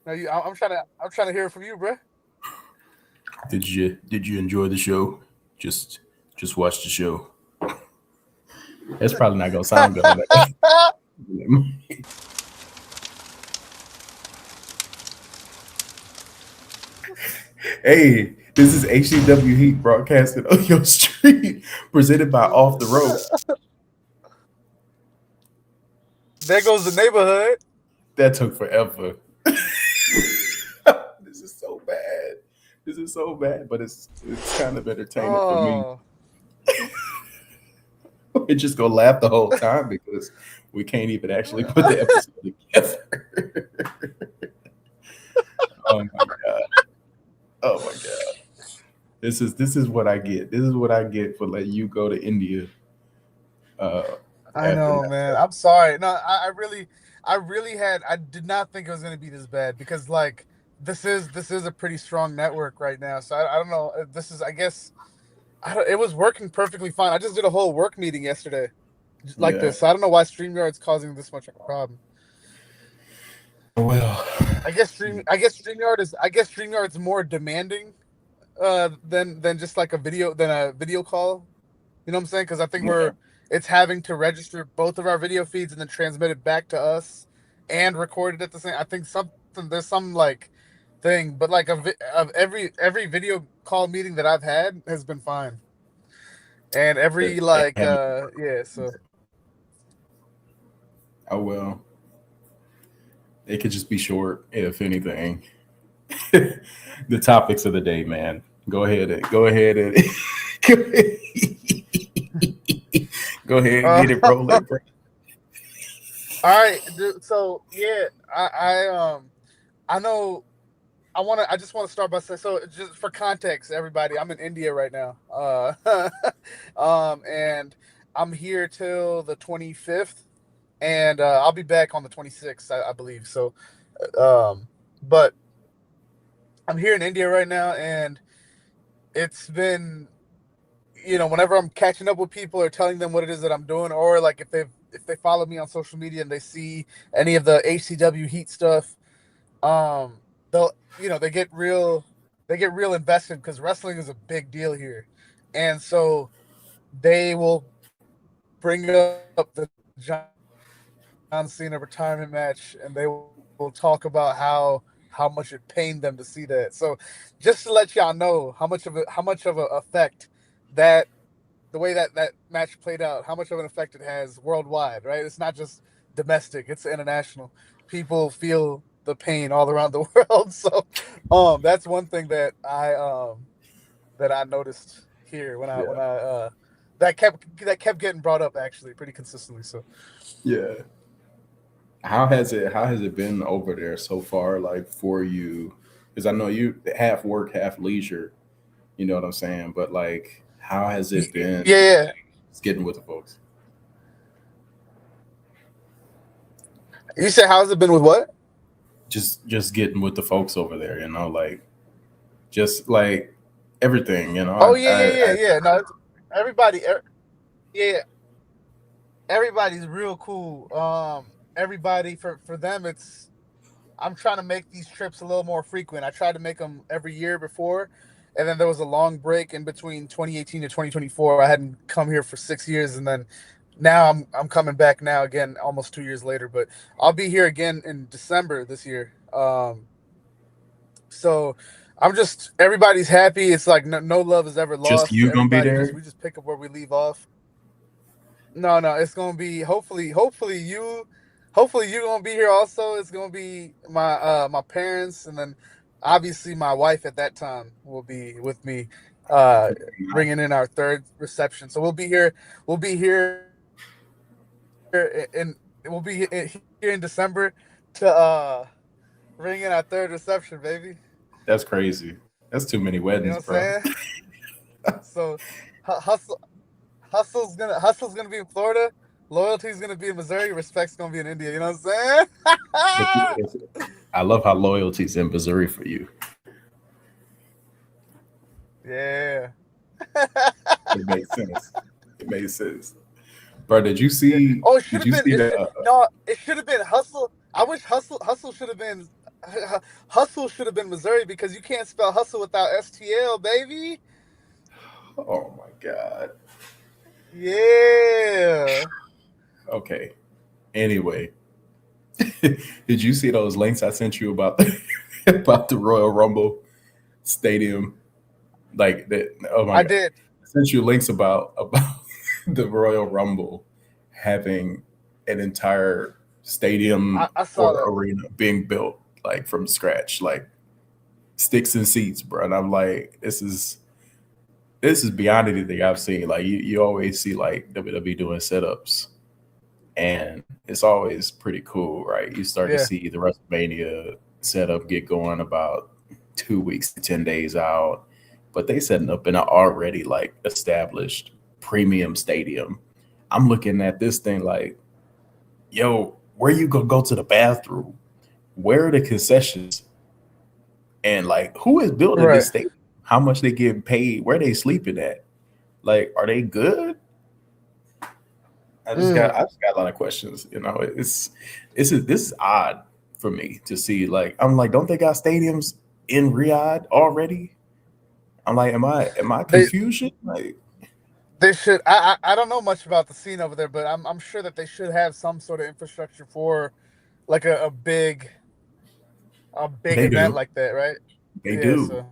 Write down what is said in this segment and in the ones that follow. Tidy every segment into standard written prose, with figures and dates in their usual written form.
No, I'm trying to hear it from you, bro. Did you enjoy the show? Just watch the show. It's probably not gonna sound good on that. Hey, this is HCW Heat broadcasted on your street, presented by Off the Ropes. There goes the neighborhood. That took forever. This is so bad. This is so bad, but it's kind of entertainment for me. Oh, We're just gonna laugh the whole time because we can't even actually put the episode together. Oh my god. Oh my god. This is what I get. This is what I get for letting you go to India. Uh, I after know, that. man. I'm sorry. No, I did not think it was gonna be this bad because like this is a pretty strong network right now. So I don't know. This is I guess it was working perfectly fine. I just did a whole work meeting yesterday like Yeah. this. So I don't know why StreamYard's causing this much of a problem. Well, I guess StreamYard's more demanding than just like a video call. You know what I'm saying? Because I think yeah. it's having to register both of our video feeds and then transmit it back to us and record it at the same. I think there's some like thing, but like of every video call meeting that I've had has been fine, and every They like haven't. yeah. So Oh well. It could just be short, if anything. The topics of the day, man. Go ahead and go ahead, go ahead and uh, get it rolling, bro. all right, dude, so yeah, I know. I just want to start by saying, so just for context, everybody, I'm in India right now. And I'm here till the 25th, and I'll be back on the 26th, I believe. So, but I'm here in India right now, and it's been, whenever I'm catching up with people or telling them what it is that I'm doing, or like if they follow me on social media and they see any of the HCW Heat stuff, um they'll they get real invested because wrestling is a big deal here, and so they will bring up the John Cena retirement match, and they will talk about how much it pained them to see that. So just to let y'all know how much of a effect that the way that match played out, how much of an effect it has worldwide, right? It's not just domestic, it's international. People feel the pain all around the world. So that's one thing that I noticed here when Yeah, I that kept getting brought up actually pretty consistently. So yeah. How has it been over there so far, like for you? Because I know you half work, half leisure. You know what I'm saying? But like, how has it been yeah. just getting with the folks? You said how's it been with what? Just getting with the folks over there. Like just like everything. Oh yeah, I yeah. No, everybody, yeah, everybody's real cool. Everybody for them, it's I'm trying to make these trips a little more frequent. I tried to make them every year before, and then there was a long break in between 2018 to 2024. I hadn't come here for 6 years, and then now I'm coming back now again, almost 2 years later. But I'll be here again in December this year. So I'm just everybody's happy. It's like no love is ever just lost. you gonna be Everybody just there? we just pick up where we leave off. No, it's gonna be hopefully you gonna be here also. It's gonna be my parents, and then obviously my wife at that time will be with me, uh, bringing in our third reception. So we'll be here in we'll be here in December to bring in our third reception, baby. That's crazy. That's too many You know weddings, what I'm bro. saying? So hustle hustle's gonna be in Florida. Loyalty's gonna be in Missouri. Respect's gonna be in India. You know what I'm If, saying? if, I love how loyalty's in Missouri for you. Yeah. It makes sense. It makes sense, bro. Yeah. Oh, it should Did have you been. see that? No, it should have been hustle. I wish hustle should have been Hustle should have been Missouri because you can't spell hustle without STL, baby. Oh my god. Yeah. Okay. Anyway, did you see those links I sent you about about the Royal Rumble stadium? Like that. Oh my I god. did. I sent you links about the Royal Rumble having an entire stadium I saw or that. arena being built like from scratch, like sticks and seats, bro. And I'm like, this is beyond anything I've seen. Like you always see like WWE doing setups, and it's always pretty cool, right? You start to Yeah. see the WrestleMania setup get going about 2 weeks to 10 days out, but they setting up in an already like established premium stadium. I'm looking at this thing like, yo, where you gonna go to the bathroom? Where are the concessions? And like, who is building Right. this stadium? How much they getting paid? Where they sleeping at? Like, are they good? Mm. I just got a lot of questions. You know, this is odd for me to see. Like, I'm like, don't they got stadiums in Riyadh already? I'm like, am I They confusion? Like, they should. I don't know much about the scene over there, but I'm sure that they should have some sort of infrastructure for like a big they event do, like that, right? they Yeah. do. So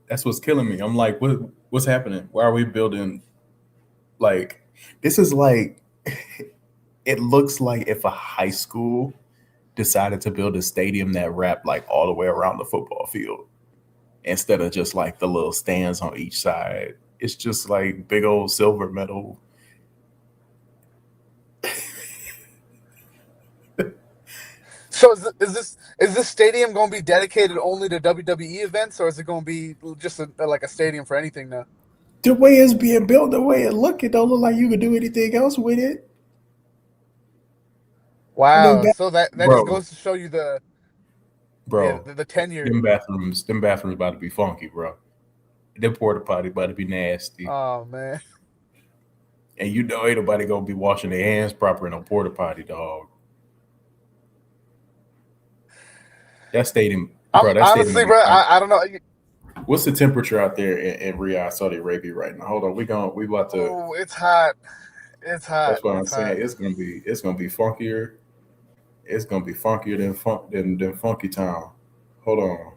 That's what's killing me. I'm like, what's happening? Why are we building like this? Is like it looks like if a high school decided to build a stadium that wrapped like all the way around the football field instead of just like the little stands on each side. It's just like big old silver metal. so is this stadium going to be dedicated only to WWE events, or is it going to be just like a stadium for anything now? The way it's being built, the way it look, it don't look like you could do anything else with it. And then, Wow. So that just bro, goes to show you the yeah bro, the tenure. them bathrooms about to be funky, bro. Them porta potty about to be nasty. Oh man. And you know ain't nobody gonna be washing their hands proper in a porta potty, dog. That stadium, I'm bro, that stadium will honestly, be bro. funky. I don't know. What's the temperature out there in Riyadh, Saudi Arabia right now? Hold on, we about to. Oh, it's hot. It's hot. That's what I'm It's hot. saying. It's gonna be funkier. It's gonna be funkier than Funky Town. Hold on.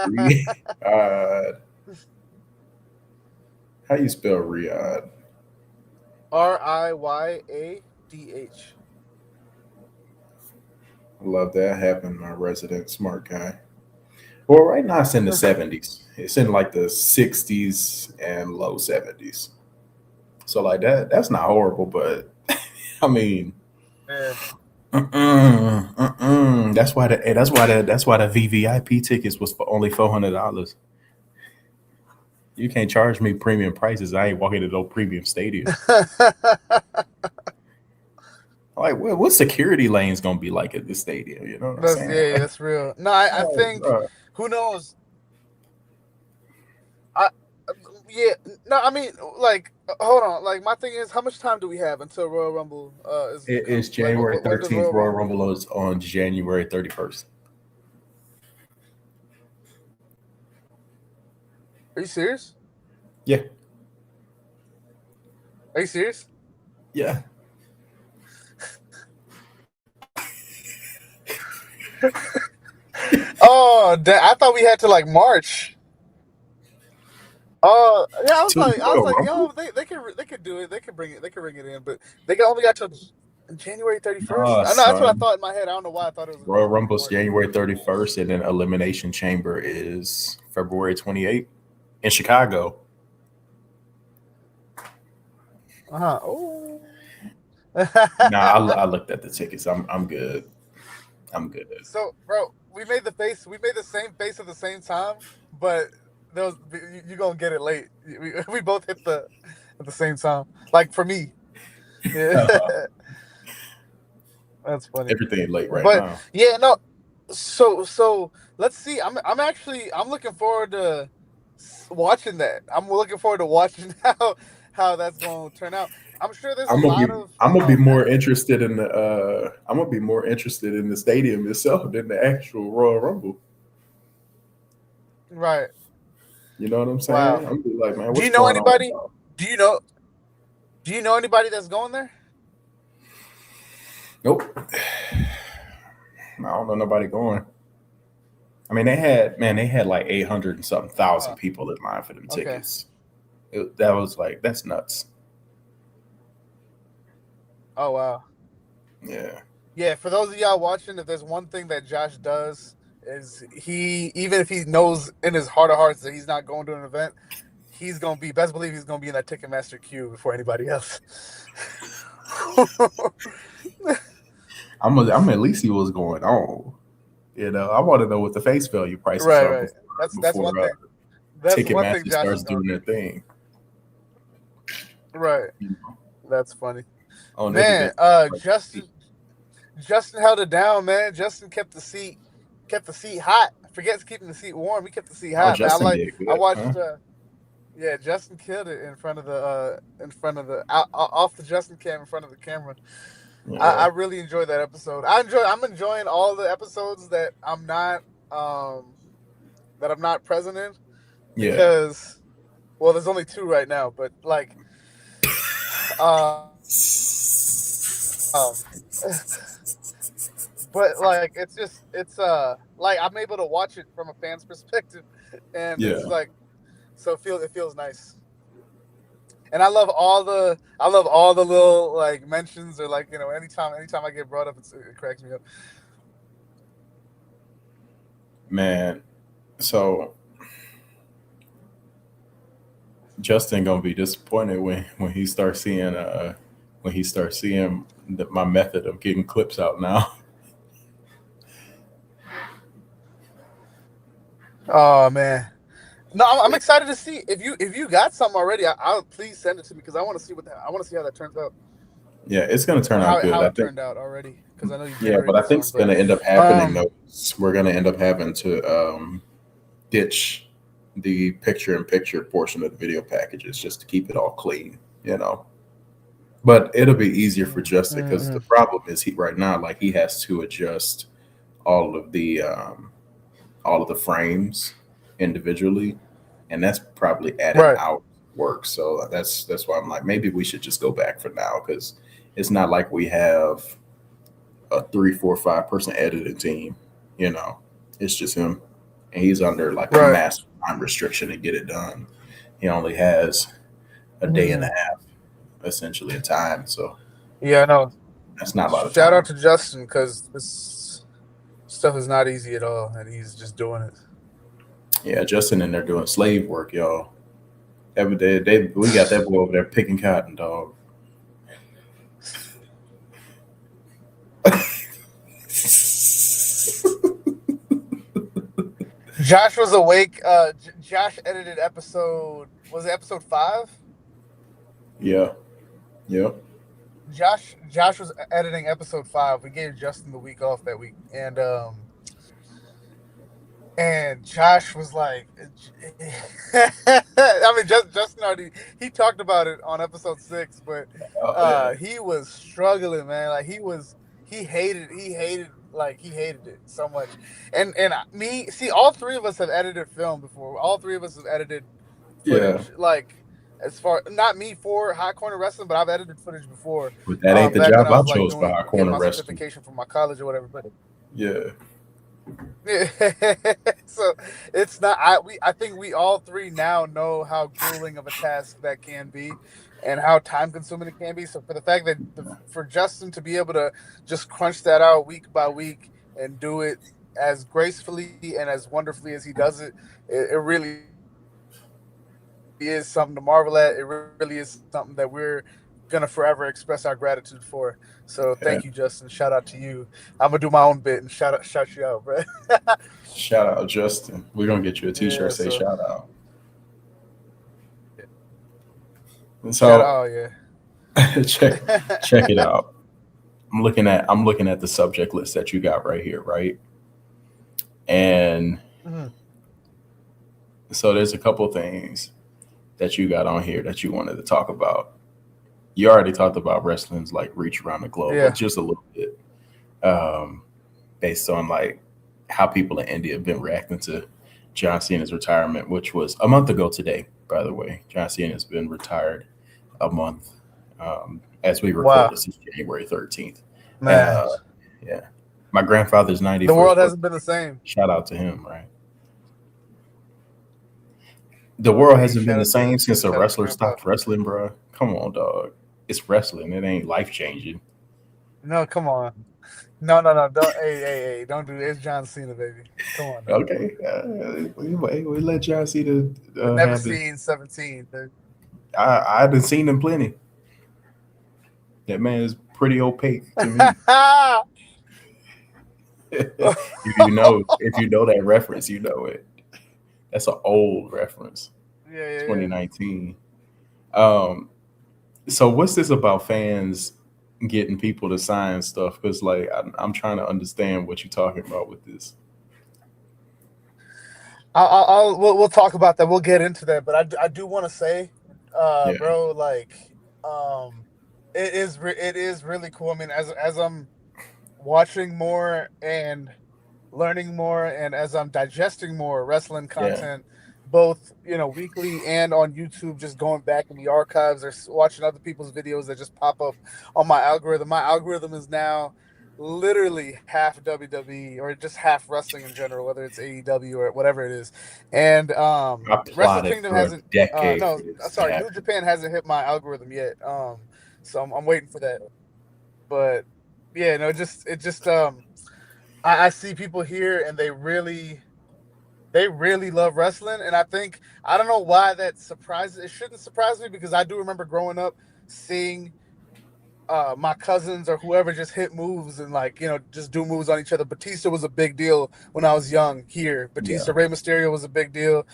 Riyadh. How you spell Riyadh? Riyadh. I love that. Having my resident smart guy. Well, right now it's in the 70s. It's in like the 60s and low 70s. So like that's not horrible, but I mean, Yeah. that's why the VVIP tickets was for only $400. You can't charge me premium prices. I ain't walking to no premium stadium. Like, what security lanes gonna be like at this stadium? You know what I'm That's saying? yeah, Like, that's real. No, I think bro, who knows. I yeah. No, I mean like hold on. Like my thing is, how much time do we have until Royal Rumble it's comes? Like January when does 13th. Royal Royal Rumble? Rumble is on January 31st. Are you serious? Yeah, Are you serious? yeah. Oh, I thought we had to like March. Oh, yeah. I was To the like, Royal yo, Rumble? they could do it. They could bring it. They could bring it in, but they only got to January 31st. Nah, I know that's what I son. thought in my head. I don't know why I thought it was Royal gonna be Rumble's March. January 31st, and then Elimination Chamber is February 28th in Chicago. Oh. Nah, I looked at the tickets. I'm good. I'm good. So, bro, we made the face. We made the same face at the same time, but those you gonna get it late. We both hit the at the same time. Like for me, yeah, that's funny. Everything late right But now. yeah, no. So let's see. I'm looking forward to watching that. I'm looking forward to watching how that's going to turn out. I'm sure there's a I'm gonna be lot of I'm gonna be more matches. interested in the I'm gonna be more interested in the stadium itself than the actual Royal Rumble. Right. You know what I'm saying? Wow. I'm gonna be like, man, Do what's you know going on, anybody? dog? Do you know? Do you know anybody that's going there? Nope. I don't know nobody going. I mean, they had like 800 and something thousand Uh, people in line for them okay. tickets. That was like that's nuts. Oh wow. Yeah. Yeah. For those of y'all watching, if there's one thing that Josh does is he, even if he knows in his heart of hearts that he's not going to an event, he's gonna be, best believe he's gonna be in that Ticketmaster queue before anybody else. I'm at least see what's going on. I want to know what the face value prices Right. are Right. before That's one thing. That's one thing Ticketmaster Josh starts is gonna doing do. their thing. Right. You know, That's funny. on their Man, division. Justin held it down, man. Justin kept the seat hot. Forgets keeping the seat warm. He kept the seat Oh, hot, man. Justin did I good, huh? watched yeah, Justin killed it in front of the off the Justin cam in front of the camera. I Yeah, really enjoyed that episode. I'm enjoying all the episodes um that I'm not present in, yeah. because well, there's only two right now, but like um but like like I'm able to watch it from a fan's perspective, and Yeah, it's like, so it feels nice. And I love all the little like mentions, or like, anytime I get brought up, it cracks me up. man. So Justin gonna be disappointed when he starts seeing my method of getting clips out now. Oh man, no, I'm excited to see if you got something already. I'll please send it to me, because I want to see how that turns out, Yeah, it's gonna turn or out good. how I it think. turned out already, because I know you Yeah, but I generated think some. it's But gonna end up happening um, though. We're gonna end up having to ditch the picture-in-picture portion of the video packages just to keep it all clean. You know. But it'll be easier for Justin because mm-hmm. the problem is he right now, like he has to adjust all of the um, all of the frames individually, and that's probably adding Right. out work. So that's why I'm like, maybe we should just go back for now because it's not like we have a 3, 4, 5 person editing team. You know, it's just him, and he's under like a Right. massive time restriction to get it done. He only has a day and a Mm. half essentially of time, so Yeah, I know. that's not a lot of Shout out time. to Justin, because this stuff is not easy at all, and he's just doing it. Yeah, Justin and they're doing slave work, y'all. Every day, we got that boy over there picking cotton, dog. Josh was awake. Josh edited episode, was it episode 5? Yeah, yeah, Josh was editing episode 5. We gave Justin the week off that week, and Josh was like, I mean, Justin already, he talked about it on episode 6, but yeah, he was struggling, man. Like he hated it so much. And me, see, all three of us have edited film before. All three of us have edited yeah. footage. Like, as far, not me for High Corner Wrestling, but I've edited footage before. But that ain't the Back when job I I was like chose for our getting corner my wrestling. certification from my college or whatever. But Yeah, yeah. So it's not. I think we all three now know how grueling of a task that can be, and how time consuming it can be. So for the fact that for Justin to be able to just crunch that out week by week and do it as gracefully and as wonderfully as he does it, it really is something to marvel at. It really is something that we're gonna forever express our gratitude for. So thank yeah. you, Justin. Shout out to you. I'm gonna do my own bit and shout you out, bro. Shout out Justin. We're gonna get you a T-shirt Yeah. say So shout out. And shout so out. Oh yeah. check it out. I'm looking at the subject list that you got right here, right? And Mhm. so there's a couple things that you got on here that you wanted to talk about. you already talked about wrestling's like reach around the globe, but Yeah. just a little bit, um, based on like how people in India have been reacting to John Cena's retirement, which was a month ago today, by the way. John Cena has been retired a month, as we record Wow, this is January 13th. man, Uh, yeah, my grandfather's the 91st world birthday. hasn't been the same. Shout out to him, right? The world Hey, hasn't been the same since a shout out to wrestler Grandpa. stopped wrestling, bro. Come on, dog. It's wrestling. It ain't life changing. No, come on. No, no, no. Don't. Hey, don't do this. It's John Cena, baby. Come on now. Okay, we let John Cena Never have his. seen 17. Dude. I done seen him plenty. That man is pretty opaque to me. If you know that reference, you know it. That's an old reference. Yeah, yeah, yeah. 2019. Um, so what's this about fans getting people to sign stuff? Because like I'm trying to understand what you're talking about with this. We'll talk about that. We'll get into that. But I do want to say, Yeah, bro, like, it is really cool. I mean, as I'm watching more and learning more, and as I'm digesting more wrestling yeah, content, both weekly and on YouTube, just going back in the archives or watching other people's videos that just pop up on my algorithm. My algorithm is now literally half WWE or just half wrestling in general, whether it's AEW or whatever it is. And I Wrestle plotted Kingdom for a hasn't. decade No, for this to sorry, New happen. Japan hasn't hit my algorithm yet. So I'm waiting for that. But yeah, no, it just I see people here and they really love wrestling, and I don't know why that surprises. It shouldn't surprise me because I do remember growing up seeing my cousins or whoever just hit moves and just do moves on each other. Batista was a big deal when I was young here. Yeah, Batista, Rey Mysterio was a big deal.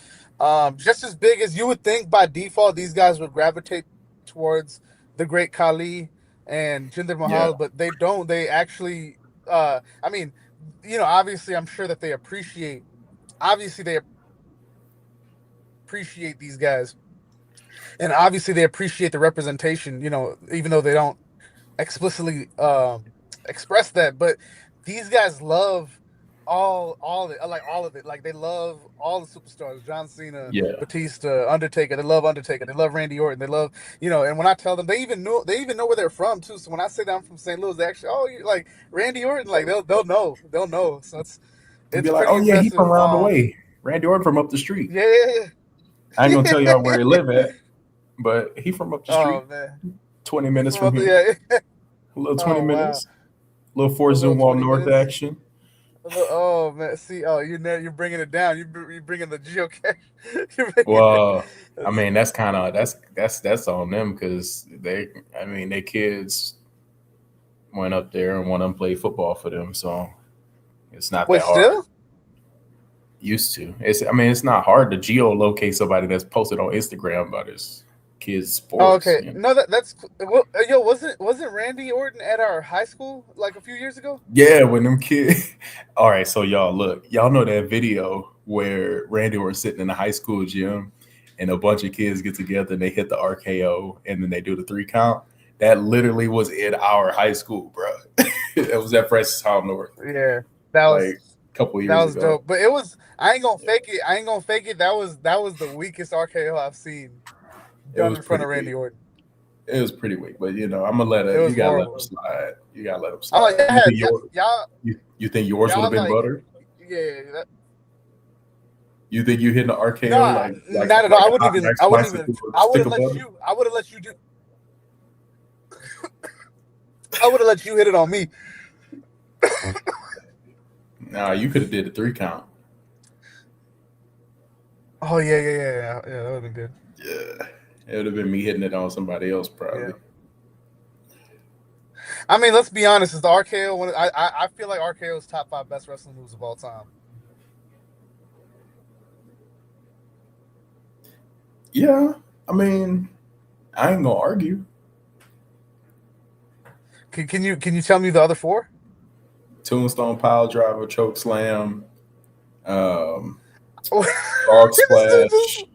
Just as big as you would think by default, these guys would gravitate towards the Great Khali and Jinder yeah, Mahal, but they don't. They actually, I mean, obviously, I'm sure that they appreciate. Obviously, they appreciate these guys, and obviously, they appreciate the representation. Even though they don't explicitly express that, but these guys love all of it, like all of it. Like they love all the superstars: John Cena, yeah. Batista, Undertaker. They love Undertaker. They love Randy Orton. They love And when I tell them, they even know where they're from too. So when I say that I'm from St. Louis, they actually, oh, you like Randy Orton, like they'll know. So And be it's like, pretty oh yeah, he from impressive. around the way. Randy Orton from up the street. Yeah, yeah, I ain't gonna yeah. tell y'all where he live at, but he from up the Oh street. man, 20 minutes from from up here. there. Yeah. A little 20 Oh wow, minutes. A little Fort a little Zumwalt 20 North minutes. action. Oh man, see, you're bringing it down. You're bringing the geocache. You're bringing it. Well, I That's, mean that's kind of that's on them because their kids went up there and one of them played football for them, so it's not wait, that hard. still? Used to. It's not hard to geolocate somebody that's posted on Instagram about his kids' Oh, sports. okay. No, that's well, yo. Wasn't Randy Orton at our high school like a few years ago? Yeah, when them kids. All right, so y'all look, y'all know that video where Randy was sitting in a high school gym, and a bunch of kids get together and they hit the RKO and then they do the 3 count. That literally was in our high school, bro. It was at Francis Hall North, Yeah, that like was a couple that years was ago. dope. But it was. I ain't gonna Yeah, fake it. I ain't gonna fake it. That was the weakest RKO I've seen it done was in front pretty of Randy weak. Orton. It was pretty weak, but I'm gonna It you was gotta let them horrible. slide. You gotta let them I'm like, slide. You think y'all, you think yours would have y'all been like, butter? yeah. You think you hitting the RKO No, not at all. like a hot Mac I wouldn't spicy even. through a stick of butter? I would have let you do. I would have let you hit it on me. Nah, you could have did the 3 count. Oh yeah, yeah, yeah, yeah. Yeah, that would have been good. Yeah, it would have been me hitting it on somebody else Yeah. probably. I mean, let's be honest. Is the RKO one? I feel like RKO is top five best wrestling moves of all time. Yeah, I mean, I ain't gonna argue. Can you tell me the other four? Tombstone pile driver, choke slam, um, frog This dude splash. just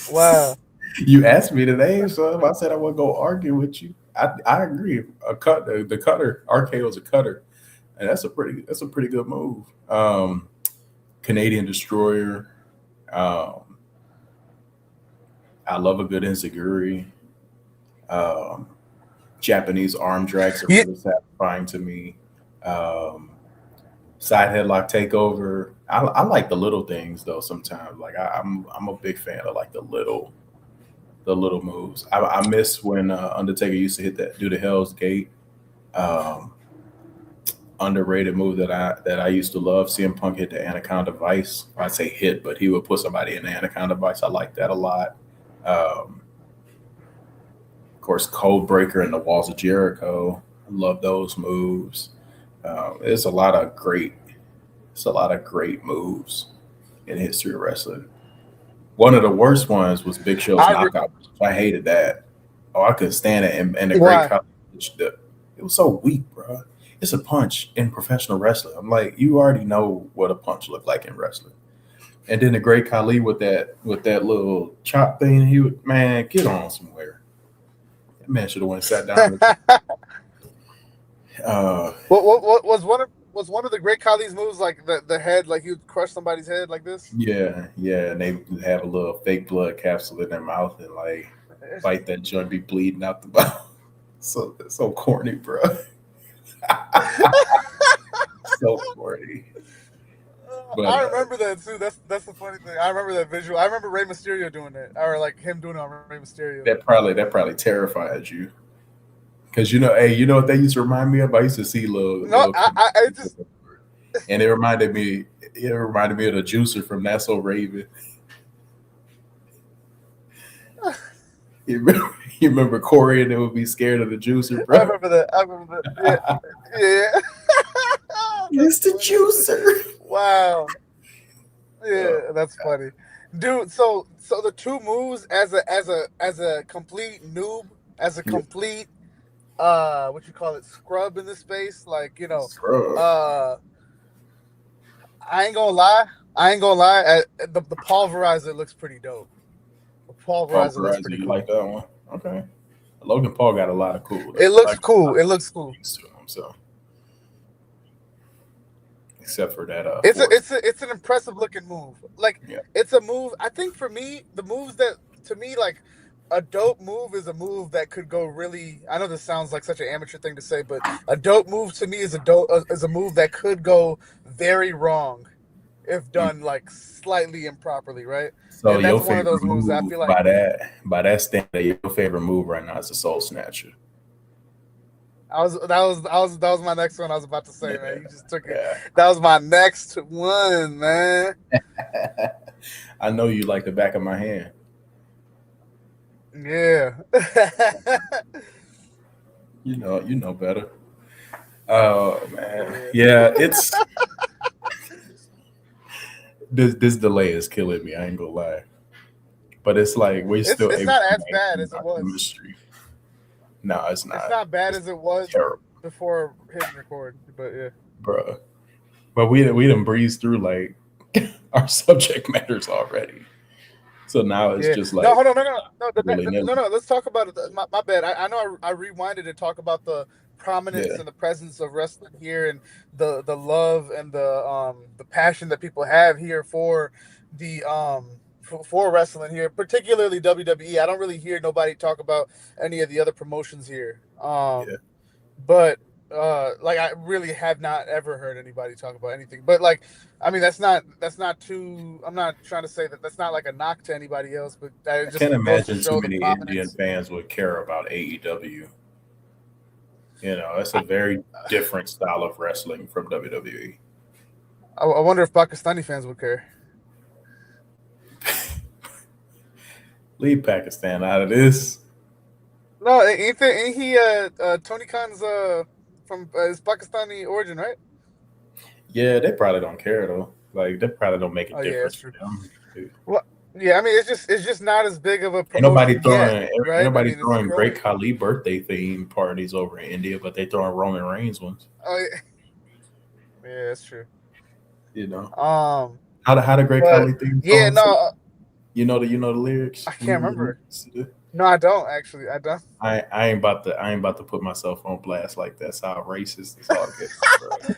wow. You asked me today, so I said I would go argue with you. I agree. The cutter RKO is a cutter, and that's a pretty good move. Canadian Destroyer. Um, I love a good enziguri. Um, Japanese arm drags are Yeah, really satisfying to me. Um, Side headlock takeover. I like the little things though. Sometimes, like I'm a big fan of like the little moves. I miss when Undertaker used to hit that do the Hell's Gate. Um, Underrated move that I used to love. CM Punk hit the Anaconda Vice. I'd say hit, but he would put somebody in the Anaconda Vice. I like that a lot. Um, of course, Code Breaker and the Walls of Jericho. I love those moves. There's a lot of great. It's a lot of great moves in history of wrestling. One of the worst ones was Big Show's I re- knockout. I hated that. Oh, I couldn't stand it. And the great why? college, it was so weak, bro. It's a punch in professional wrestling. I'm like, you already know what a punch looked like in wrestling. And then the great Khali with that little chop thing, he would man get on somewhere. That man should have went and sat down. Uh, What was one of the great Khali's moves like the head, like he would crush somebody's head like this? yeah, yeah, and they would have a little fake blood capsule in their mouth and like bite that joint, be bleeding out the mouth. So corny, bro. So corny. But I remember that too. That's the funny thing. I remember that visual. I remember Rey Mysterio doing it, or like him doing it on Rey Mysterio. that probably terrified you because hey, you know what they used to remind me of? I used to see No, little, I just and it reminded me of the juicer from That's So Raven. You remember Corey and they would be scared of the juicer, I bro. remember that. I remember that. Yeah, yeah. It's That's the funny. juicer. Wow. Oh, Yeah, that's funny, dude. So the two moves as a complete noob, as a yeah, complete what you call it, scrub in this space, like scrub. uh I ain't gonna lie. I ain't gonna lie. The pulverizer looks pretty dope. The pulverizer looks Pulverizer, pretty you like cool. that one? Okay. Logan Paul got a lot of cool It though. looks Like cool. It looks cool. used to him, so except for that It's a fourth. it's a it's an impressive looking move. Like Yeah. it's a move. I think for me, the moves that to me like a dope move is a move that could go really. I know this sounds like such an amateur thing to say, but a dope move to me is a move that could go very wrong if Mm. done like slightly improperly, right? So And your that's one of favorite those moves that I move feel like by that standard, your favorite move right now is the Soul Snatcher. that was my next one I was about to say, man. You Yeah. just took it. Yeah. That was my next one, man. I know you like the back of my hand. Yeah. You know better. Oh man. Yeah. Yeah, it's this delay is killing me, I ain't gonna lie. But it's like we're It's still it's able not to as bad maintain as it our was. chemistry. No, it's It's not. not bad It's as it was terrible, before hitting record, but yeah. bro. But we done breezed through like our subject matters already. So now it's Yeah. just No, like hold on. No, no, no. willy No, nilly. no. Let's talk about it. My bad. I know I rewinded to talk about the prominence Yeah. and the presence of wrestling here, and the love and the passion that people have here for for wrestling here, particularly WWE. I don't really hear nobody talk about any of the other promotions here. Yeah. But like I really have not ever heard anybody talk about anything. But like I mean that's not too. I'm not trying to say that that's not like a knock to anybody else, but that I it can't just goes to imagine too show the many Indian prominence. fans would care about AEW. It's a very different style of wrestling from WWE. I wonder if Pakistani fans would care. Leave Pakistan out of this. No, ain't he Tony Khan's from his Pakistani origin, right? Yeah, they probably don't care though. Like they probably don't make a Oh yeah, difference that's for true. them. Ain't Well, yeah, I mean it's just not as big of a nobody promotion throwing yet, ain't right? I nobody mean it's throwing Great growing. Khali birthday theme parties over in India, but they throwing Roman Reigns ones. Oh yeah, yeah, that's true. You know Um, how the Great but Khali theme yeah, song? no. You know the lyrics. I You can't remember the remember. lyrics? No, I don't actually. I don't. I ain't about to put myself on blast like that. That's how racist this all gets, bro.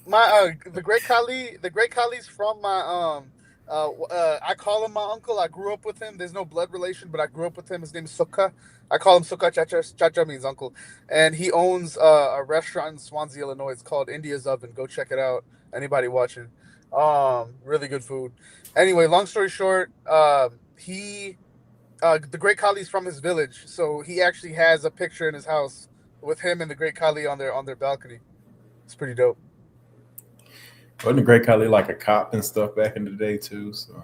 My the great Khali's from my I call him my uncle. I grew up with him. There's no blood relation, but I grew up with him. His name is Sukha. I call him Sukha Chacha. Chacha means uncle, and he owns a restaurant in Swansea, Illinois. It's called India's Oven. Go check it out. Anybody watching? Really good food. Anyway, long story short, he the Great Khali's from his village, so he actually has a picture in his house with him and the Great Khali on their balcony. It's pretty dope. Wasn't the Great Khali like a cop and stuff back in the day too? So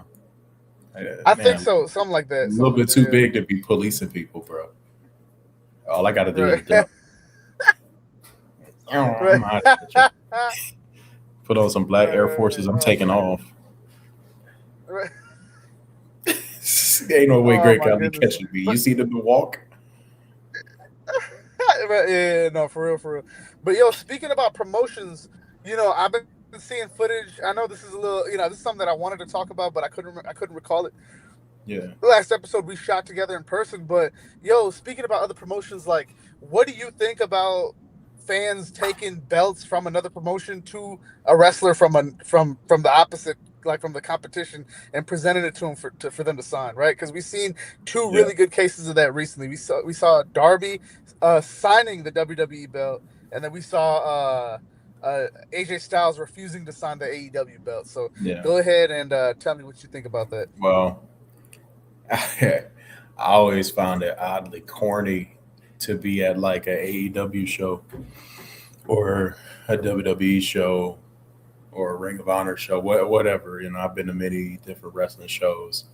I think man, so, something like a that, little something like bit that. too Yeah, big to be policing people, bro. All I got to do is right, duck. Oh, right, I'm out of here. Put on some black Air Forces. I'm Oh taking my off. goodness. Right. Ain't no way Oh Great my Khali goodness. catching me. You But see them walk? right, yeah, no, for real, for real. But yo, speaking about promotions, I've been seeing footage. I know this is a little, this is something that I wanted to talk about, but I couldn't recall it. Yeah. The last episode we shot together in person, but yo, speaking about other promotions, like, what do you think about fans taking belts from another promotion to a wrestler from the opposite, like from the competition, and presenting it to them for them to sign, right? Because we've seen two Yeah. really good cases of that recently. We saw Darby signing the WWE belt, and then we saw AJ Styles refusing to sign the AEW belt. So Yeah. go ahead and tell me what you think about that. Well, I always found it oddly corny to be at like a AEW show or a WWE show or a Ring of Honor show, whatever. I've been to many different wrestling shows.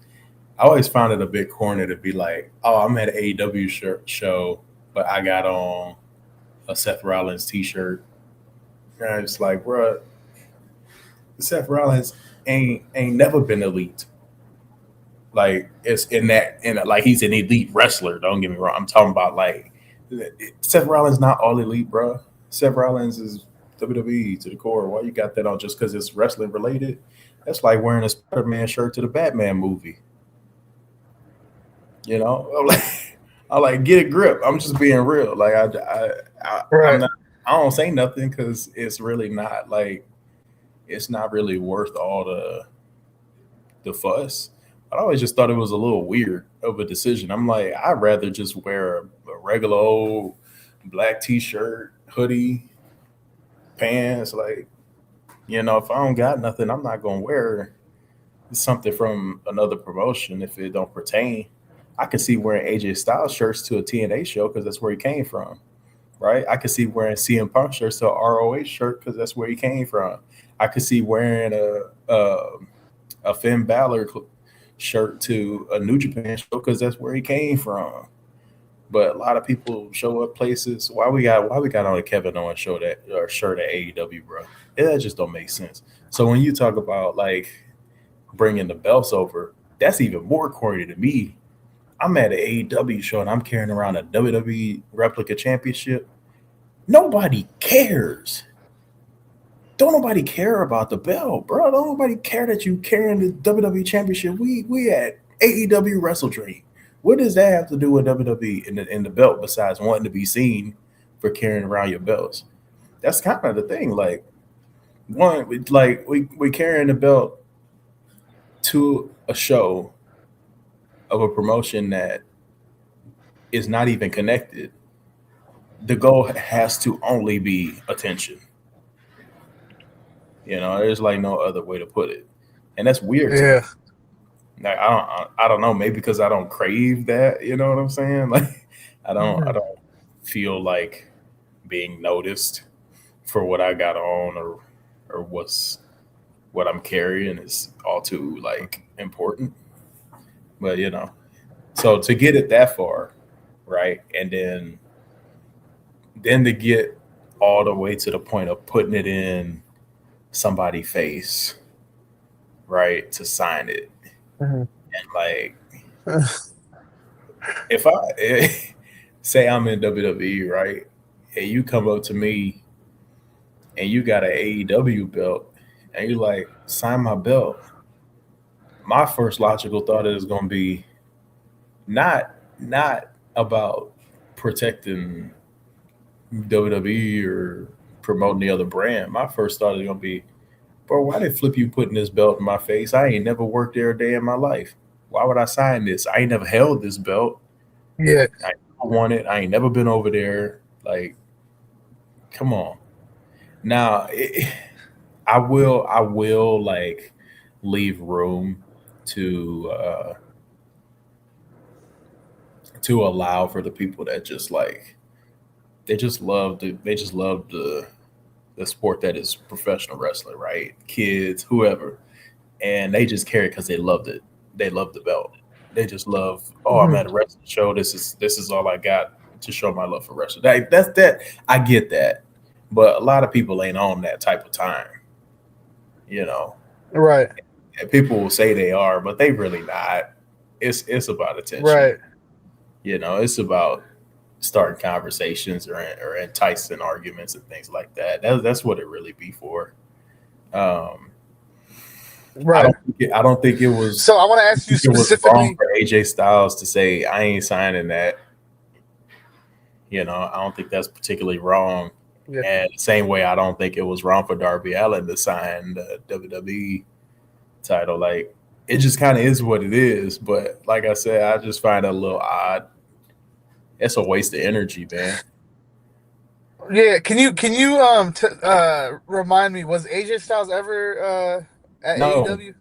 I always found it a bit corny to be like, "Oh, I'm at an AEW show, but I got on a Seth Rollins T-shirt." And it's like, bro, Seth Rollins ain't never been elite. Like it's in that, and like he's an elite wrestler. Don't get me wrong. I'm talking about like Seth Rollins not all elite, bro. Seth Rollins is WWE to the core. Why you got that on just because it's wrestling related? That's like wearing a Spider-Man shirt to the Batman movie. I'm like, I like get a grip. I'm just being real. Like I'm Right. not. I don't say nothing because it's really not like it's not really worth all the fuss. I always just thought it was a little weird of a decision. I'm like, I'd rather just wear a regular old black t-shirt, hoodie, pants. Like, if I don't got nothing, I'm not gonna wear something from another promotion if it don't pertain. I could see wearing AJ Styles shirts to a TNA show because that's where he came from, right? I could see wearing CM Punk shirts to a ROH shirt because that's where he came from. I could see wearing a Finn Balor shirt to a New Japan show because that's where he came from. But a lot of people show up places. Why we got on a Kevin Owens show that or shirt at AEW, bro? That just don't make sense. So when you talk about like bringing the belts over, that's even more corny to me. I'm at an AEW show and I'm carrying around a WWE replica championship. Nobody cares. Don't nobody care about the belt, bro. Don't nobody care that you carrying the WWE championship. We at AEW Wrestle Dream. What does that have to do with WWE in the belt besides wanting to be seen for carrying around your belts? That's kind of the thing. Like we carrying the belt to a show of a promotion that is not even connected. The goal has to only be attention. There's like no other way to put it, and that's weird to Yeah. me. Like I don't know, maybe because I don't crave that, you know what I'm saying? Like I Mhm. don't feel like being noticed for what I got on or what I'm carrying is all too like important. But so to get it that far, right? And then to get all the way to the point of putting it in somebody's face, right? To sign it. Mhm. And like if I say I'm in WWE, right, and you come up to me and you got an AEW belt, and you like sign my belt, my first logical thought is going to be not about protecting WWE or promoting the other brand. My first thought is going to be, bro, why did Flip you putting this belt in my face? I ain't never worked there a day in my life. Why would I sign this? I ain't never held this belt. Yeah. I never won it. I ain't never been over there. Like, come on. Now, I will like leave room to allow for the people that just like they just love the sport that is professional wrestling, right? Kids, whoever, and they just care because they loved it. They love the belt. They just love. Oh, I'm Mhm. at a wrestling show. This is all I got to show my love for wrestling. That's that. I get that, but a lot of people ain't on that type of time. You know, Right. and people will say they are, but they really not. It's about attention. Right. It's about starting conversations or enticing arguments and things like that. That's what it really be for. Um, I Right. don't think it, I don't think it was So I want to I ask you think it was wrong specifically. for AJ Styles to say I ain't signing that. I don't think that's particularly wrong. Yeah. And the same way, I don't think it was wrong for Darby Allin to sign the WWE title. Like it just kind of is what it is. But like I said, I just find it a little odd. It's a waste of energy, man. Yeah. Can you remind me, was AJ Styles ever at No, AEW?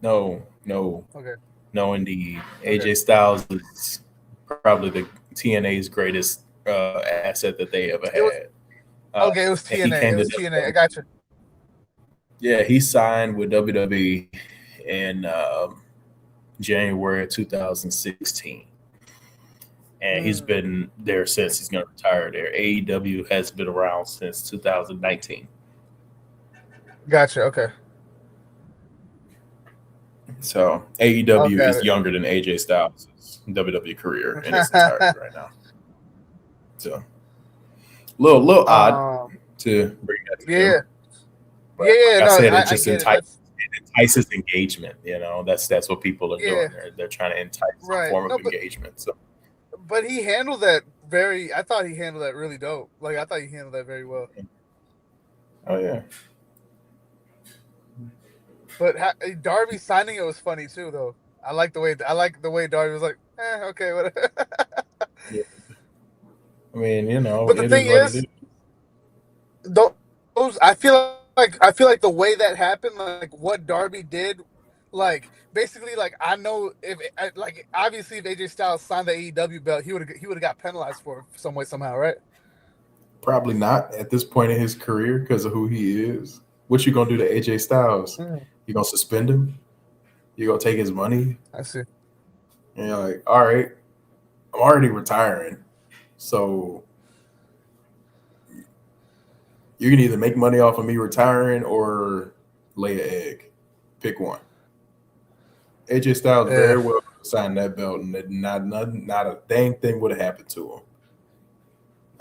no, no, Okay. no, indeed. Okay. AJ Styles is probably the TNA's greatest asset that they ever It was had. okay. It was And he TNA. came It to was TNA. I got you. yeah, he signed with WWE in January of 2016. And he's Mm, been there since he's going to retire there. AEW has been around since 2019. gotcha. Okay. So AEW Okay. is younger than AJ Styles' WWE career in its entirety right now. So little odd um. to bring that to Yeah. him. Yeah. But Yeah. like I No, said, it I just get it. That's entices engagement. That's what people are doing. yeah. They're trying to entice some Right. form No, of but engagement. So he handled that very. I thought he handled that really dope. Like I thought he handled that very well. oh yeah. But Darby signing it was funny too, though. I like the way Darby was like, okay, whatever. Yeah. I mean, But the it is thing what it is. is, those I feel like the way that happened, like what Darby did, like basically, like I know like obviously if AJ Styles signed the AEW belt, he would have got penalized for it some way somehow, right? Probably not at this point in his career because of who he is. What you gonna do to AJ Styles? Mm, You gonna suspend him? You gonna take his money? I see. And you're like, all right, I'm already retiring, so you can either make money off of me retiring or lay an egg. Pick one. AJ Styles Yeah. very well signed that belt, and not a dang thing would have happened to him.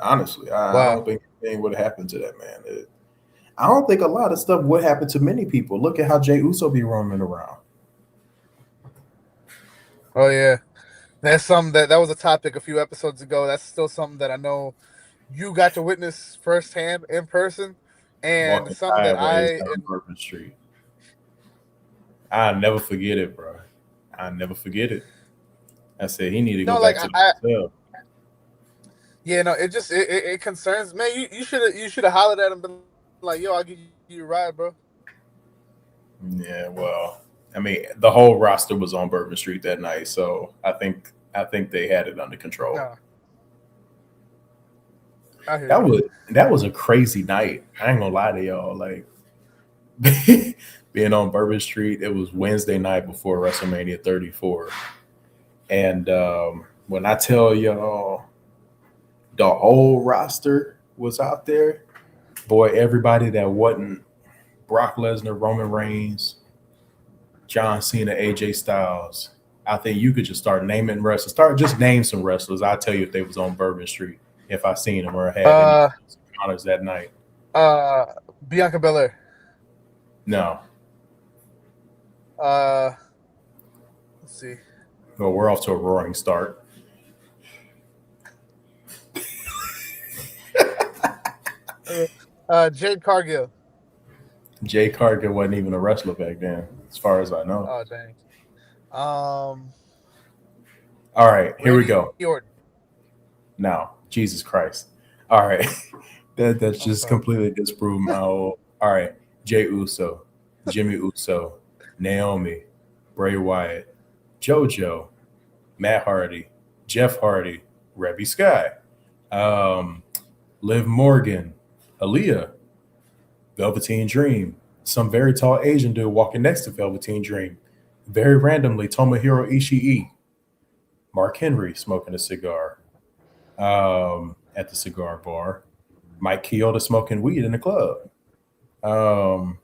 Honestly, I Wow. don't think anything would have happened to that man. I don't think a lot of stuff would happen to many people. Look at how Jay Uso be roaming around. Oh yeah. That's something that was a topic a few episodes ago. That's still something that I know you got to witness firsthand in person, and Walking something that sideways I down Bourbon Street. I'll never forget it, bro. I'll never forget it. I said he need to go like back to the hotel. yeah, no, it concerns man. You should have hollered at him, been like, "Yo, I'll give you a ride, bro." Yeah, well, I mean, the whole roster was on Bourbon Street that night, so I think they had it under control. No, I hear That you. was that was a crazy night. I ain't gonna lie to y'all. Like being on Bourbon Street, it was Wednesday night before WrestleMania 34, and when I tell y'all the whole roster was out there, boy, everybody that wasn't Brock Lesnar, Roman Reigns, John Cena, AJ Styles. I think you could just start naming wrestlers. Start just name some wrestlers. I'll tell you if they was on Bourbon Street, if I seen them or had any Uh, honors that night. uh, Bianca Belair. No, Uh, see. Well, we're off to a roaring start. Jade Cargill. Jay Cargill wasn't even a wrestler back then, as far as I know. Oh dang. Um, All right, here we Randy go. Orton. Now, Jesus Christ. All right, that's I'm just sorry. completely disproven my whole. All right, Jay Uso, Jimmy Uso, Naomi, Bray Wyatt, JoJo, Matt Hardy, Jeff Hardy, Rebby Sky, um, Liv Morgan, Aaliyah, Velveteen Dream, some very tall Asian dude walking next to Velveteen Dream, very randomly Tomohiro Ishii, Mark Henry smoking a cigar at the cigar bar, Mike Chioda smoking weed in the club. Um,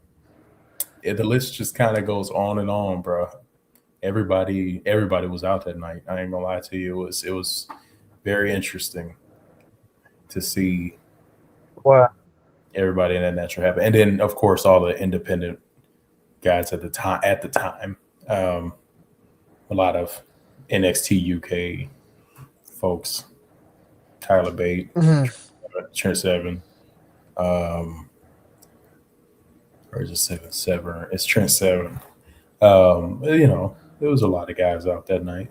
the list just kind of goes on and on, bro. Everybody was out that night. I ain't gonna lie to you. It was very interesting to see Wow. everybody in that natural happen, and then of course all the independent guys at the time. Um, a lot of NXT UK folks, Tyler Bate, Mhm. Trent Seven, um, or is it Seven? It's Trent Seven. There was a lot of guys out that night.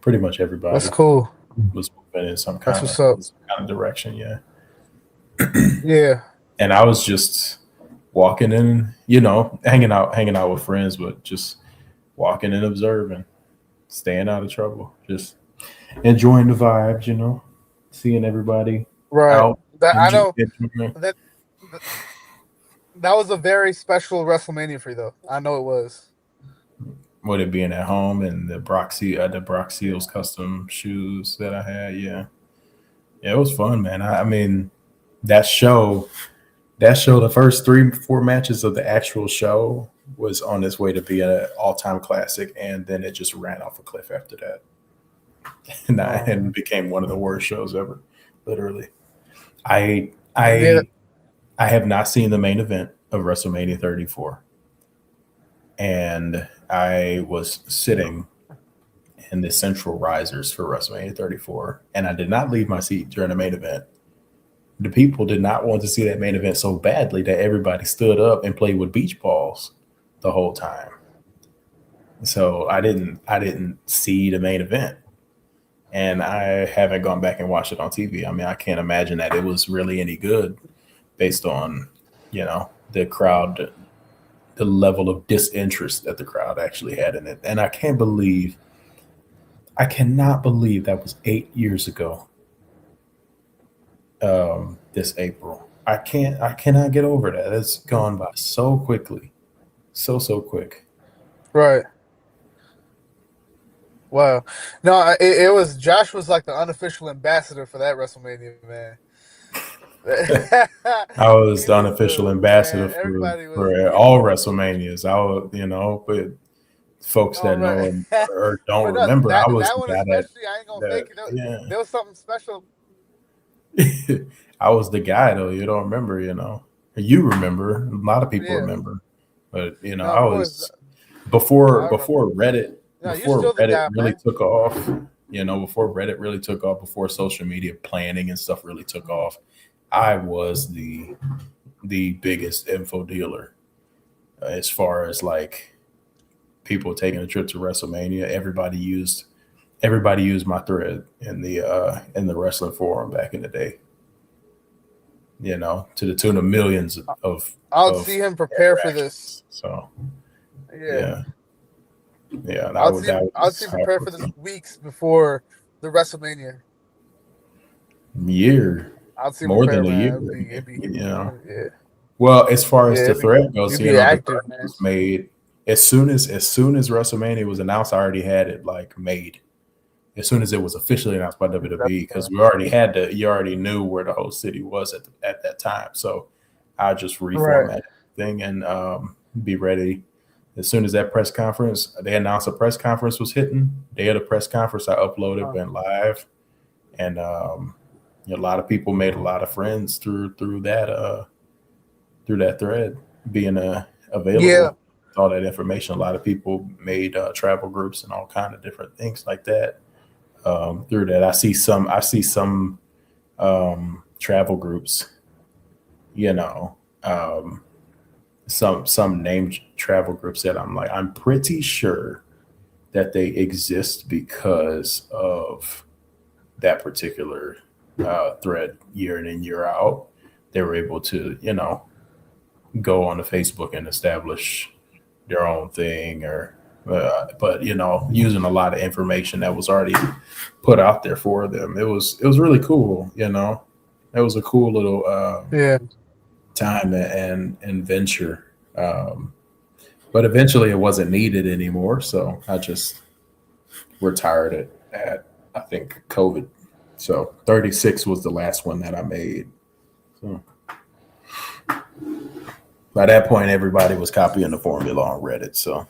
Pretty much That's everybody cool. was moving in That's what's up. some kind of direction, yeah. Yeah. And I was just walking in, hanging out with friends, but just walking and observing, staying out of trouble, just enjoying the vibes, seeing everybody Right. out That I know enjoying. that that that was a very special WrestleMania for you, though. I know it was. With it being at home and the Brock Seals custom shoes that I had, yeah, yeah, it was fun, man. I mean, that show, the first 3 4 matches of the actual show was on its way to be an all time classic, and then it just ran off a cliff after that, and became one of the worst shows ever, literally. I Yeah. I I have not seen the main event of WrestleMania 34, and I was sitting in the central risers for WrestleMania 34, and I did not leave my seat during the main event. The people did not want to see that main event so badly that everybody stood up and played with beach balls the whole time. So I didn't see the main event, and I haven't gone back and watched it on TV. I mean, I can't imagine that it was really any good based on the crowd, the level of disinterest that the crowd actually had in it. And I cannot believe that was 8 years ago. This April, I cannot get over that. It's gone by so quickly, so quick. Right. Wow. No, it was Josh was like the unofficial ambassador for that WrestleMania, man. I was He the was unofficial the ambassador man. Everybody was for all WrestleManias. I was, but folks oh that right. know or don't But no, remember, I was that the one guy that especially, I ain't gonna that fake it. yeah. There was something special. I was the guy though. You don't remember, You remember. A lot of people Yeah. remember, but No, I of course. was No, I before remember. Reddit No, you're still the guy, really man. took off. Before Reddit really took off, before social media planning and stuff really took off, I was the biggest info dealer as far as like people taking a trip to WrestleMania. Everybody used my thread in the wrestling forum back in the day. To the tune of millions I would of see him prepare for this. interactions. So Yeah. yeah, yeah, that I would see was him prepare for this weeks before the WrestleMania. year, I'd see him more prepare, than a year. man. It'd be, yeah, Well, as far yeah. as the threat goes, You'd be the active, threat man. was made as soon as WrestleMania was announced. I already had it like made. As soon as it was officially announced by WWE, because you already knew where the whole city was at that time. So I just Right. reformat everything and be ready. As soon as that press conference, they announced a press conference was hitting. Day of the press conference, I uploaded, went live, and a lot of people made a lot of friends through that thread being Yeah. available. all that information. A lot of people made travel groups and all kind of different things like that through that. I see some travel groups, you know, some named travel groups that I'm pretty sure that they exist because of that particular thread year in and year out. They were able to, go on to Facebook and establish their own thing, or but using a lot of information that was already put out there for them. It was really cool. It was a cool little Yeah. time and venture. But eventually, it wasn't needed anymore, so I just retired it at, I think, COVID. So 36 was the last one that I made. So by that point, everybody was copying the formula on Reddit, so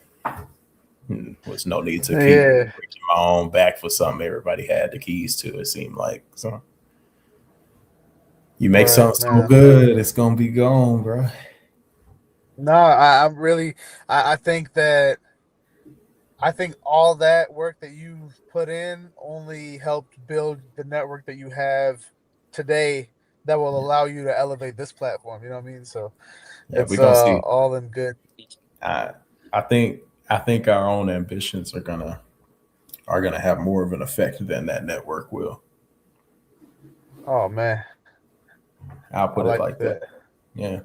was no need to keep Yeah. breaking my own back for something everybody had the keys to. It seemed like so. You make Right, something so man. good, it's gonna be gone, bro. No, I'm really. I think that I think all that work that you've put in only helped build the network that you have today that will allow you to elevate this platform. You know what I mean? So Yeah, it's we're gonna see. all in good. I I think I think our own ambitions are gonna have more of an effect than that network will. Oh man, I'll I put it like like that. that. Yeah,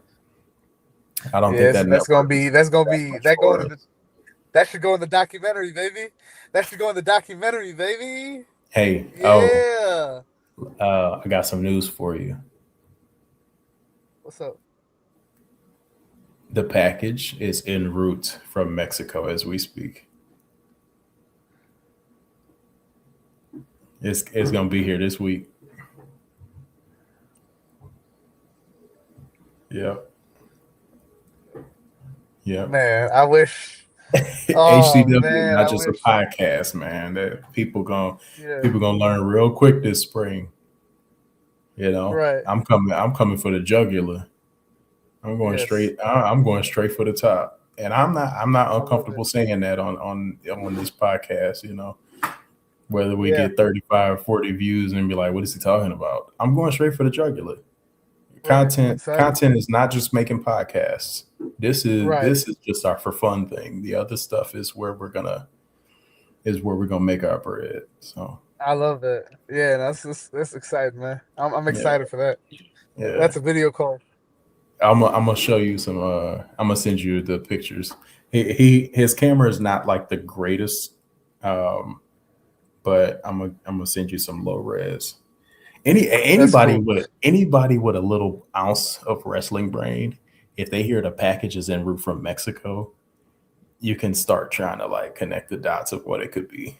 I don't think Yes, that network is that's gonna that be much that going for in the us. that should go in the documentary, baby. That should go in the documentary, baby. Hey, oh, Yeah. I got some news for you. What's up? The package is en route from Mexico as we speak. It's gonna be here this week. Yep, yep. Man, I wish. Oh HCW is man, not I just a wish. podcast, man. That Yeah. people gonna learn real quick this spring. Right. I'm coming. I'm coming for the jugular. I'm going Yes. straight. I'm going straight for the top. And I'm not I love uncomfortable it. saying that on this podcast. Whether we Yeah. get 35, 40 views and be like, what is he talking about? I'm going straight for the jugular. Right. I'm excited. Content is not just making podcasts. This is Right. this is just our for fun thing. The other stuff is where we're gonna make our bread. So I love that. Yeah, that's exciting, man. I'm yeah, excited for that. yeah. That's a video call. I'm gonna show you some. I'm gonna send you the pictures. His camera is not like the greatest, um, but I'm gonna send you some low res. That's cool. Anybody with a little ounce of wrestling brain, if they hear the packages en route from Mexico, you can start trying to like connect the dots of what it could be.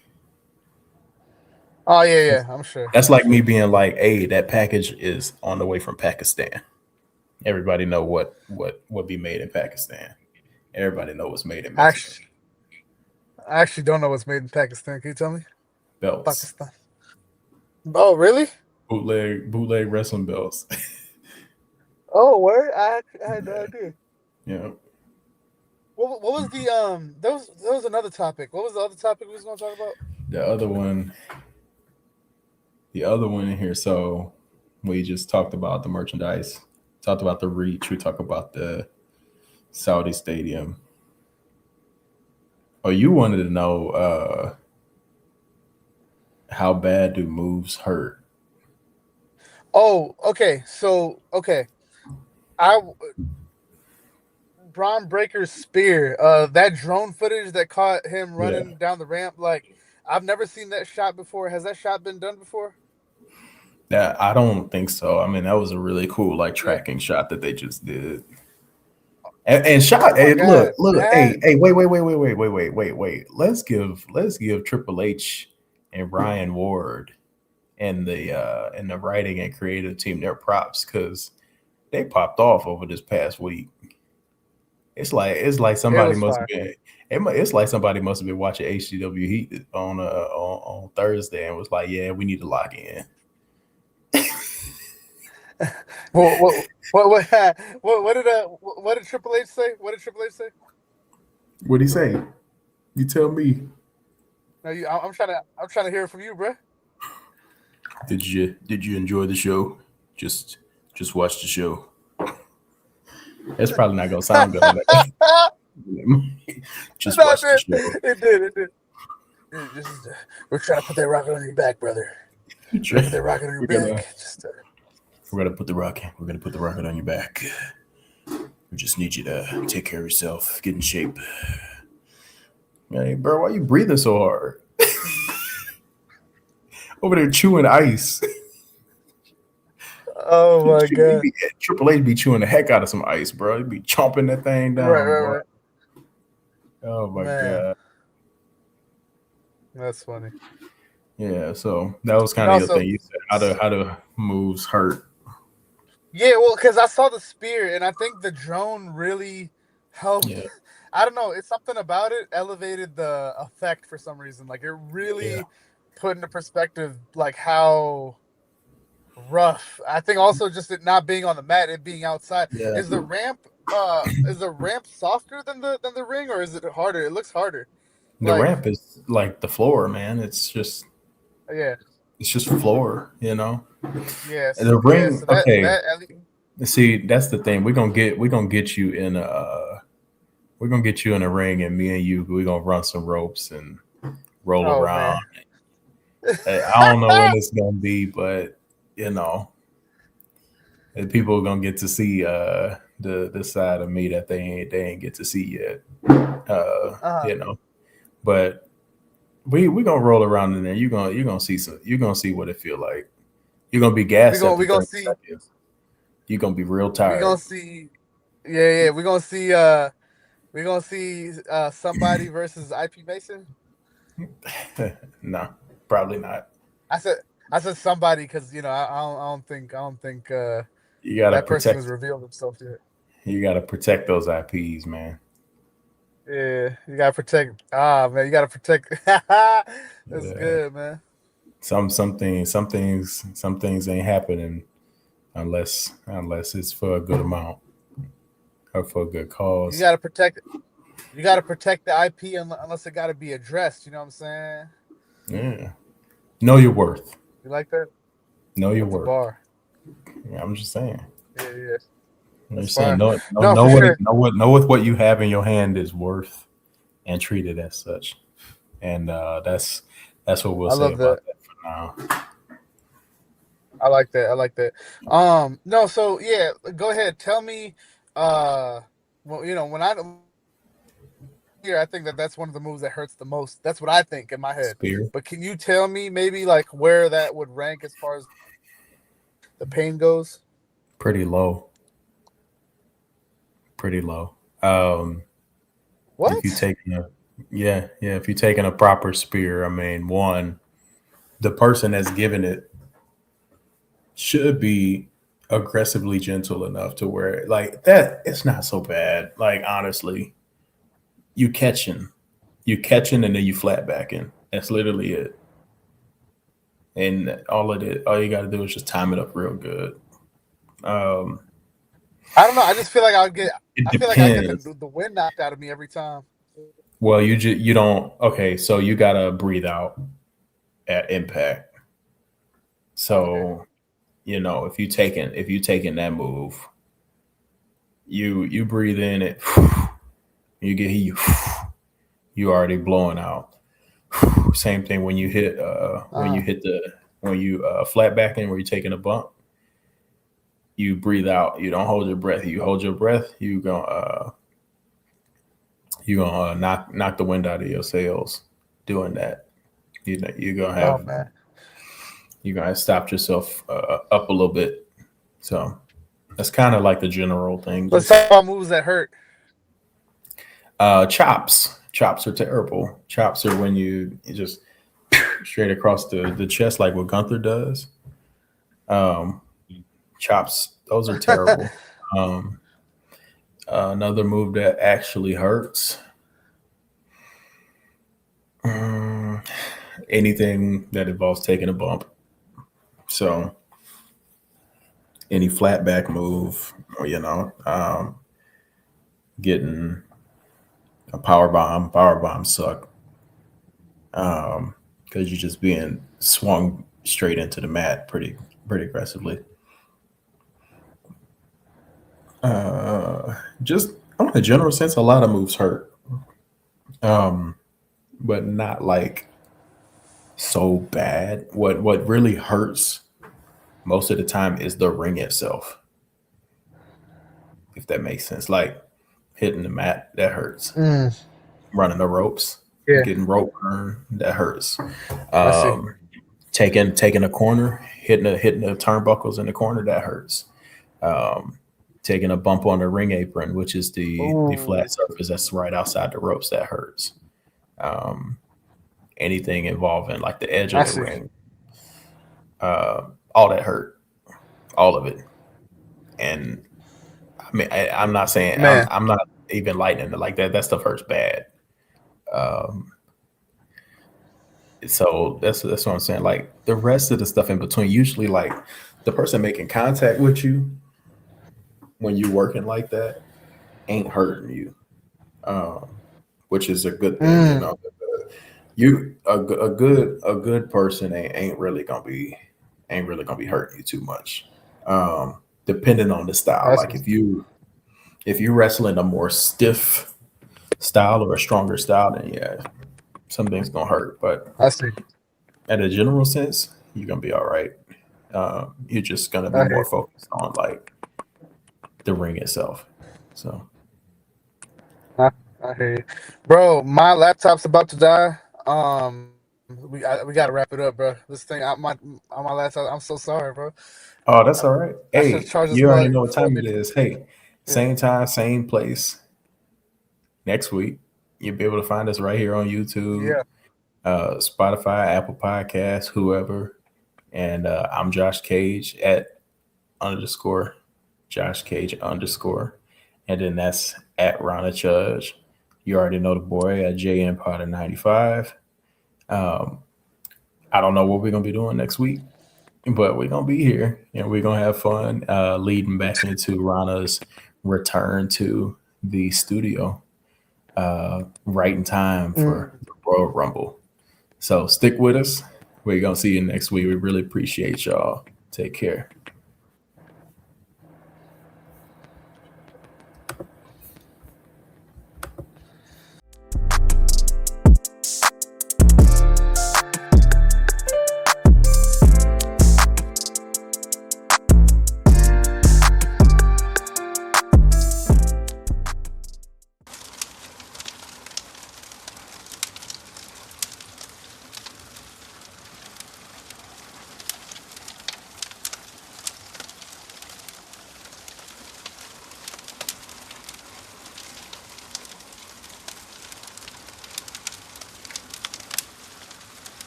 Oh yeah, yeah. I'm sure. That's I'm like me sure. being like, "Hey, that package is on the way from Pakistan." Everybody know what would be made in Pakistan. Everybody know what's made in Mexico. Actually, I actually don't know what's made in Pakistan. Can you tell me? Belts, Pakistan. Oh really? bootleg wrestling belts. Oh, where? I had no Yeah, idea. yeah. What was the there was another topic. What was the other topic we was gonna talk about? The other one, the other one in here. So we just talked about the merchandise, talked about the reach. We talked about the Saudi stadium. Oh, you wanted to know how bad do moves hurt? Oh, okay. So okay, I Braun Breaker's spear. That drone footage that caught him Yeah. running down the ramp. Like I've never seen that shot before. Has that shot been done before? That I don't think so. I mean, that was a really cool like Yeah. tracking shot that they just did. And shot. Oh my Hey, look, god, look. that. Hey, wait, wait, wait, wait, wait, wait, wait, wait, wait. Let's give Triple H and Ryan Ward and the writing and creative team their props because they popped off over this past week. It's like It somebody was must have fire. been. It's like somebody must have been watching HCW Heat on Thursday and was like, "Yeah, we need to lock in." What what what what did Triple H say? What did Triple H say? What'd he say? You tell me. Now I'm trying to hear it from you, bro. Did you enjoy the show? Just just watch the show. It's probably not gonna sound good on that. Just No, it watch the did. show. It did. It did. This is we're trying to put that rocket on your back, brother. We're gonna put that rocket on your We're gonna back. Just we're gonna put the rocket. We're gonna put the rocket on your back. We just need you to take care of yourself, get in shape. Hey, bro, why you breathing so hard? Over there chewing ice. oh my god. Triple H be chewing the heck out of some ice, bro. He be chomping that thing Right, down, right, boy. right. Oh my Man, god. that's funny. Yeah, so that was And kind of your also, thing. You said how the moves hurt. yeah, well, because I saw the spear, and I think the drone really helped. Yeah, I don't know. It's something about it elevated the effect for some reason. Like it yeah, really put into perspective like how rough. I think also just it not being on the mat, it being outside. yeah. Is the ramp softer than the ring, or is it harder? It looks harder. The Like ramp is like the floor, man. yeah, It's just floor, And yes, the yeah. ring, So that okay. that at least, See, that's the thing. We're gonna get you in a ring, and me and you we're gonna run some ropes and roll oh around. man. I don't know when it's gonna be, but you know, and people are gonna get to see the side of me that they ain't get to see yet. uh, But we gonna roll around in there. You're gonna see what it feel like. You're gonna be we gassed gonna after we gonna 30 see seconds. You're gonna be real we gonna tired. see yeah, we gonna see somebody versus IP Mason. No, probably not. I said I said somebody because I don't think You gotta that person protect. has revealed himself yet. You gotta protect those IPs, man. Yeah, you gotta protect. Ah, man, you gotta protect. That's Yeah. good, man. Some things ain't happening unless it's for a good amount or for a good You cause. gotta protect. You gotta protect the IP unless it gotta be addressed. You know what I'm saying? Yeah. Know your worth. You like that? Know your That's a worth. bar. Yeah, I'm just saying. Yeah, yeah. You're That's saying fire. know No, know for what it, sure. know what you have in your hand is worth, and treat it as such. And that's what we'll I say love that. about that for now. I like that. I like that. No, so yeah, go ahead. Tell me. Uh, well, when I here, I think that's one of the moves that hurts the most. That's what I think in my head. Spear, But can you tell me maybe like where that would rank as far as the pain goes? pretty low, pretty low. If you What? taking a yeah, if you're taking a proper spear, I mean, one, the person that's giving it should be aggressively gentle enough to where like that it's not so bad. Like honestly, you catching, and then you flat backing. That's literally it. And all you got to do is just time it up real good. Um, I don't know. I just feel like I would get. it I feel like I get the depends. the wind knocked out of me every time. Well, you don't. Okay, so you gotta breathe out at impact. Okay. So if you taking that move, you breathe in it, you get you already blowing out. Same thing when you hit when you flat back in where you're taking a bump, you breathe out. You don't hold your breath. You hold your breath, you gonna knock the wind out of your sails doing that. You're gonna Oh have man. you're gonna stop yourself up a little bit. So that's kind of like the general thing. Let's Just talk about moves that hurt. chops. Chops are terrible. Chops are when you just straight across the chest, like what Gunther does. Um, chops, those are terrible. Um, another move that actually hurts. Um, anything that involves taking a bump. So any flat back move, or getting A power bomb suck. Because you're just being swung straight into the mat pretty aggressively. Just on a general sense, a lot of moves hurt, um, but not like so bad. What really hurts most of the time is the ring itself, if that makes sense. Like hitting the mat, that hurts. Mm, Running the ropes, yeah, getting rope burn, that hurts. I see. Um, taking a corner, hitting the turnbuckles in the corner, that hurts. Um, taking a bump on the ring apron, which is the Ooh, flat surface that's right outside the ropes, that hurts. Um, anything involving like the edge of I the see. ring, all that hurt, all of it. And I mean, I'm not saying Man, I'm not even lightening it like that. That stuff hurts bad. Um, so that's what I'm saying. Like the rest of the stuff in between, usually like the person making contact with you when you working like that ain't hurting you, um, which is a good thing. You mm, know, a good person ain't really gonna be hurting you too much. Depending on the style, I like see. if you wrestling a more stiff style or a stronger style, then yeah, some things gonna hurt. But I see. at a general sense, you're gonna be all right. You're just gonna be I more hear. focused on like the ring itself. So, I, I hear you, bro. My laptop's about to die. We got to wrap it up, bro. This thing, on my laptop. I'm so sorry, bro. oh, I, that's all right. I should have Hey, charged this you already mug know what before I time it did. is. Hey, Yeah, same time, same place next week. You'll be able to find us right here on YouTube, yeah. Spotify, Apple Podcasts, whoever. And I'm Josh Cage at underscore Josh Cage underscore. And then that's at Rana Judge. You already know the boy at JN Potter 95. Um, I don't know what we're gonna be doing next week, but we're gonna be here and we're gonna have fun leading back into Rana's return to the studio right in time for Mm. the Royal Rumble. So stick with us. We're gonna see you next week. We really appreciate y'all. Take care.